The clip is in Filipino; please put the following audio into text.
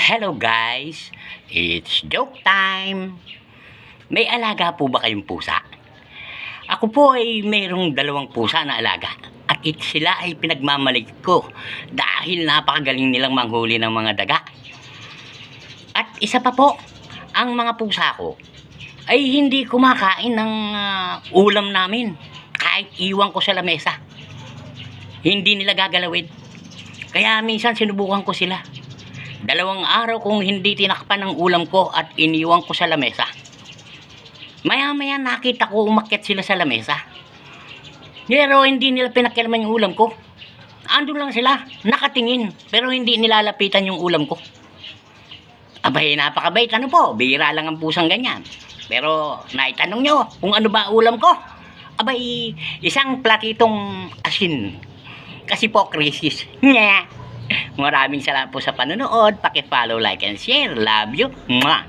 Hello guys, it's joke time. May alaga po ba kayong pusa? Ako po ay mayroong 2 pusa na alaga at sila ay pinagmamalig ko dahil napakagaling nilang manghuli ng mga daga. At isa pa po, ang mga pusa ko ay hindi kumakain ng ulam namin kahit iwan ko sa lamesa. Hindi nila gagalawin. Kaya minsan sinubukan ko sila. 2 araw kung hindi tinakpan ng ulam ko at iniwan ko sa lamesa. Maya-maya nakita ko umakyat sila sa lamesa. Pero hindi nila pinakialaman yung ulam ko. Andun lang sila, nakatingin, pero hindi nilalapitan yung ulam ko. Abay, napakabait, ano po, bihira lang ang pusang ganyan. Pero naitanong nyo kung ano ba ulam ko. Abay, isang platitong asin. Kasi po, krisis. Maraming salamat po sa panonood. Paki-follow, like, and share. Love you. Mwah!